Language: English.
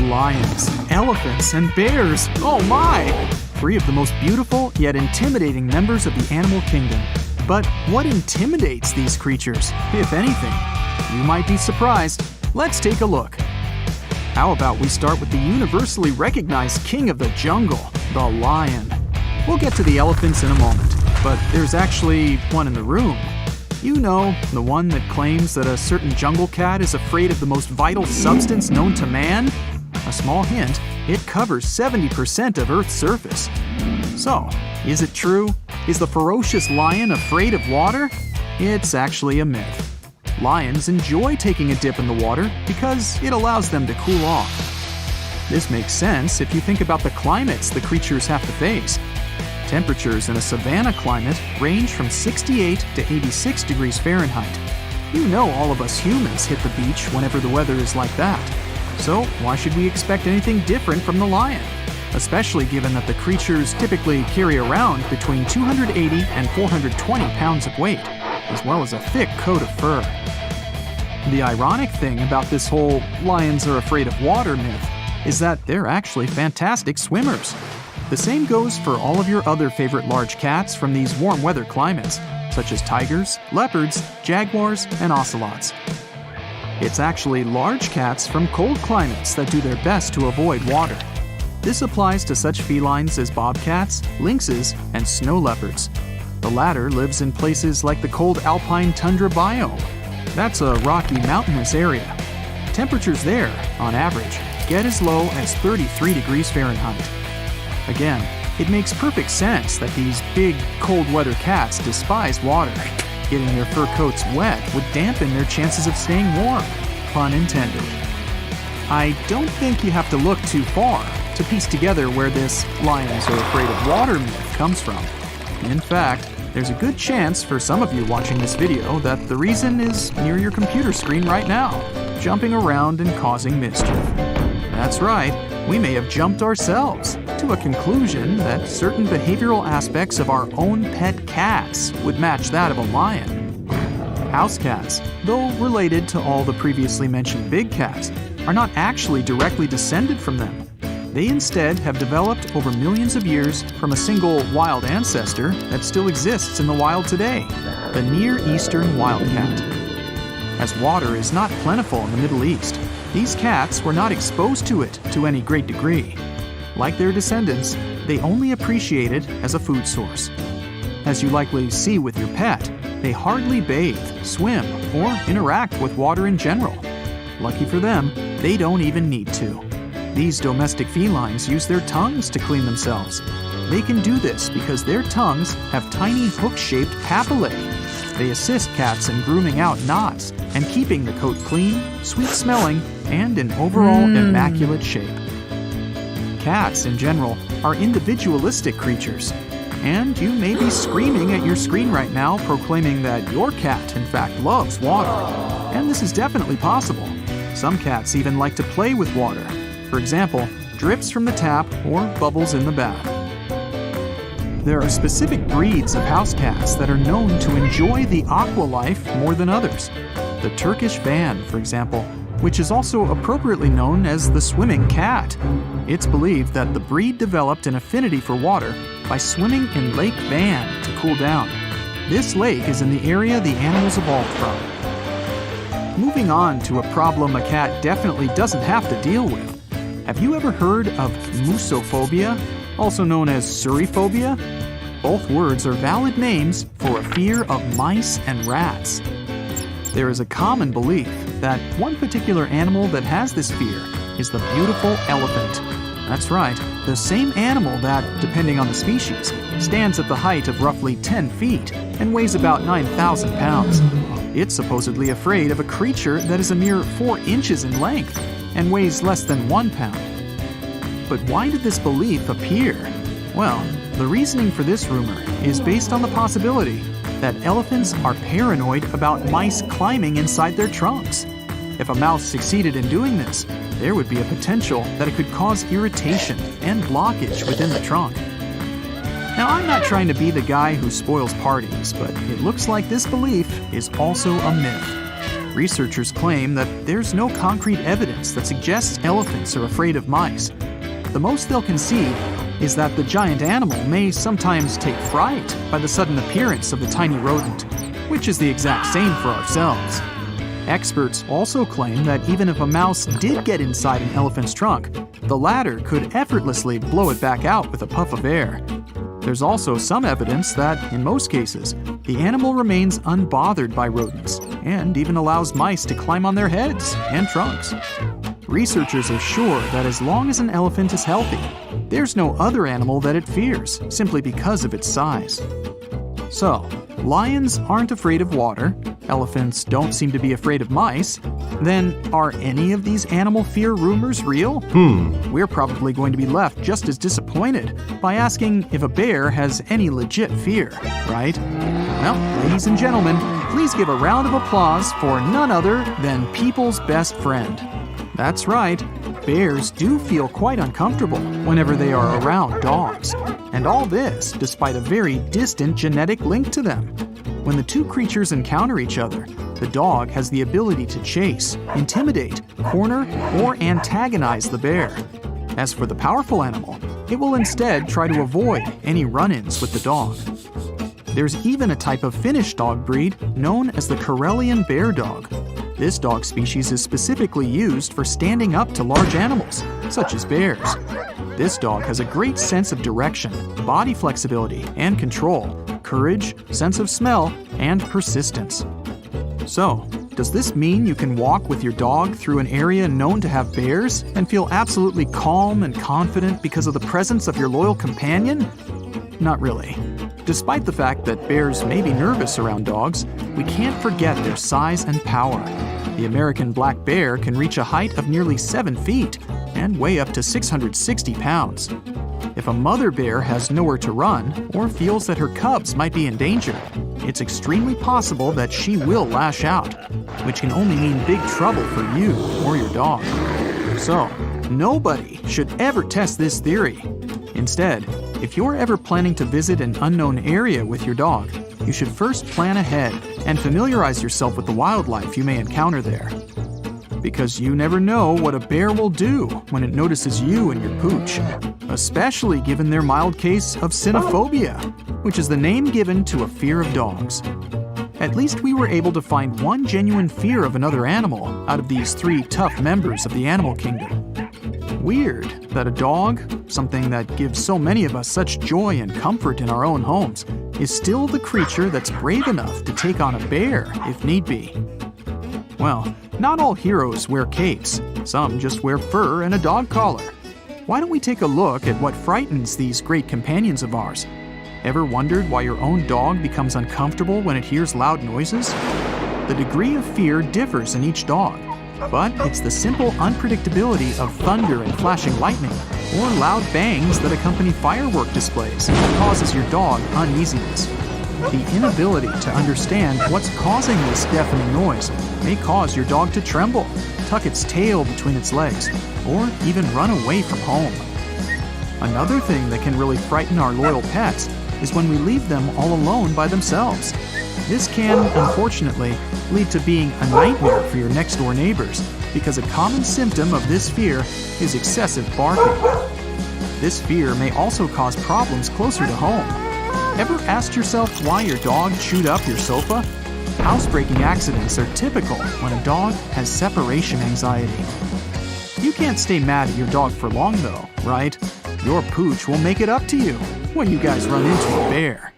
Lions, elephants, and bears. Oh my! 3 of the most beautiful yet intimidating members of the animal kingdom. But what intimidates these creatures, if anything? You might be surprised. Let's take a look. How about we start with the universally recognized king of the jungle, the lion? We'll get to the elephants in a moment, but there's actually one in the room. You know, the one that claims that a certain jungle cat is afraid of the most vital substance known to man? A small hint, it covers 70% of Earth's surface. So, is it true? Is the ferocious lion afraid of water? It's actually a myth. Lions enjoy taking a dip in the water because it allows them to cool off. This makes sense if you think about the climates the creatures have to face. Temperatures in a savanna climate range from 68 to 86 degrees Fahrenheit. You know all of us humans hit the beach whenever the weather is like that. So why should we expect anything different from the lion? Especially given that the creatures typically carry around between 280 and 420 pounds of weight, as well as a thick coat of fur. The ironic thing about this whole lions are afraid of water myth is that they're actually fantastic swimmers. The same goes for all of your other favorite large cats from these warm weather climates, such as tigers, leopards, jaguars, and ocelots. It's actually large cats from cold climates that do their best to avoid water. This applies to such felines as bobcats, lynxes, and snow leopards. The latter lives in places like the cold alpine tundra biome. That's a rocky mountainous area. Temperatures there, on average, get as low as 33 degrees Fahrenheit. Again, it makes perfect sense that these big, cold weather cats despise water. Getting their fur coats wet would dampen their chances of staying warm. Pun intended. I don't think you have to look too far to piece together where this lions are afraid of water myth comes from. In fact, there's a good chance for some of you watching this video that the reason is near your computer screen right now, jumping around and causing mischief. That's right, we may have jumped ourselves to a conclusion that certain behavioral aspects of our own pet cats would match that of a lion. House cats, though related to all the previously mentioned big cats, are not actually directly descended from them. They instead have developed over millions of years from a single wild ancestor that still exists in the wild today, the Near Eastern wildcat. As water is not plentiful in the Middle East, these cats were not exposed to it to any great degree. Like their descendants, they only appreciate it as a food source. As you likely see with your pet, they hardly bathe, swim, or interact with water in general. Lucky for them, they don't even need to. These domestic felines use their tongues to clean themselves. They can do this because their tongues have tiny hook-shaped papillae. They assist cats in grooming out knots and keeping the coat clean, sweet-smelling, and in overall immaculate shape. Cats, in general, are individualistic creatures. And you may be screaming at your screen right now proclaiming that your cat, in fact, loves water. And this is definitely possible. Some cats even like to play with water. For example, drips from the tap or bubbles in the bath. There are specific breeds of house cats that are known to enjoy the aqua life more than others. The Turkish Van, for example, which is also appropriately known as the swimming cat. It's believed that the breed developed an affinity for water by swimming in Lake Van to cool down. This lake is in the area the animals evolved from. Moving on to a problem a cat definitely doesn't have to deal with. Have you ever heard of musophobia, also known as suriphobia? Both words are valid names for a fear of mice and rats. There is a common belief that one particular animal that has this fear is the beautiful elephant. That's right, the same animal that, depending on the species, stands at the height of roughly 10 feet and weighs about 9,000 pounds. It's supposedly afraid of a creature that is a mere 4 inches in length and weighs less than 1 pound. But why did this belief appear? Well, the reasoning for this rumor is based on the possibility that elephants are paranoid about mice climbing inside their trunks. If a mouse succeeded in doing this, there would be a potential that it could cause irritation and blockage within the trunk. Now, I'm not trying to be the guy who spoils parties, but it looks like this belief is also a myth. Researchers claim that there's no concrete evidence that suggests elephants are afraid of mice. The most they'll concede is that the giant animal may sometimes take fright by the sudden appearance of the tiny rodent, which is the exact same for ourselves. Experts also claim that even if a mouse did get inside an elephant's trunk, the latter could effortlessly blow it back out with a puff of air. There's also some evidence that, in most cases, the animal remains unbothered by rodents and even allows mice to climb on their heads and trunks. Researchers are sure that as long as an elephant is healthy, there's no other animal that it fears simply because of its size. So, lions aren't afraid of water, elephants don't seem to be afraid of mice. Then, are any of these animal fear rumors real? We're probably going to be left just as disappointed by asking if a bear has any legit fear, right? Well, ladies and gentlemen, please give a round of applause for none other than people's best friend. That's right, bears do feel quite uncomfortable whenever they are around dogs. And all this despite a very distant genetic link to them. When the two creatures encounter each other, the dog has the ability to chase, intimidate, corner, or antagonize the bear. As for the powerful animal, it will instead try to avoid any run-ins with the dog. There's even a type of Finnish dog breed known as the Karelian bear dog. This dog species is specifically used for standing up to large animals, such as bears. This dog has a great sense of direction, body flexibility and control, courage, sense of smell, and persistence. So, does this mean you can walk with your dog through an area known to have bears and feel absolutely calm and confident because of the presence of your loyal companion? Not really. Despite the fact that bears may be nervous around dogs, we can't forget their size and power. The American black bear can reach a height of nearly 7 feet and weigh up to 660 pounds. If a mother bear has nowhere to run or feels that her cubs might be in danger, it's extremely possible that she will lash out, which can only mean big trouble for you or your dog. So, nobody should ever test this theory. Instead, if you're ever planning to visit an unknown area with your dog, you should first plan ahead and familiarize yourself with the wildlife you may encounter there. Because you never know what a bear will do when it notices you and your pooch, especially given their mild case of cynophobia, which is the name given to a fear of dogs. At least we were able to find one genuine fear of another animal out of these 3 tough members of the animal kingdom. Weird that a dog, something that gives so many of us such joy and comfort in our own homes, is still the creature that's brave enough to take on a bear if need be. Well, not all heroes wear capes. Some just wear fur and a dog collar. Why don't we take a look at what frightens these great companions of ours? Ever wondered why your own dog becomes uncomfortable when it hears loud noises? The degree of fear differs in each dog, but it's the simple unpredictability of thunder and flashing lightning, or loud bangs that accompany firework displays that causes your dog uneasiness. The inability to understand what's causing this deafening noise may cause your dog to tremble, tuck its tail between its legs, or even run away from home. Another thing that can really frighten our loyal pets is when we leave them all alone by themselves. This can, unfortunately, lead to being a nightmare for your next-door neighbors, because a common symptom of this fear is excessive barking. This fear may also cause problems closer to home. Ever asked yourself why your dog chewed up your sofa? Housebreaking accidents are typical when a dog has separation anxiety. You can't stay mad at your dog for long though, right? Your pooch will make it up to you when you guys run into a bear.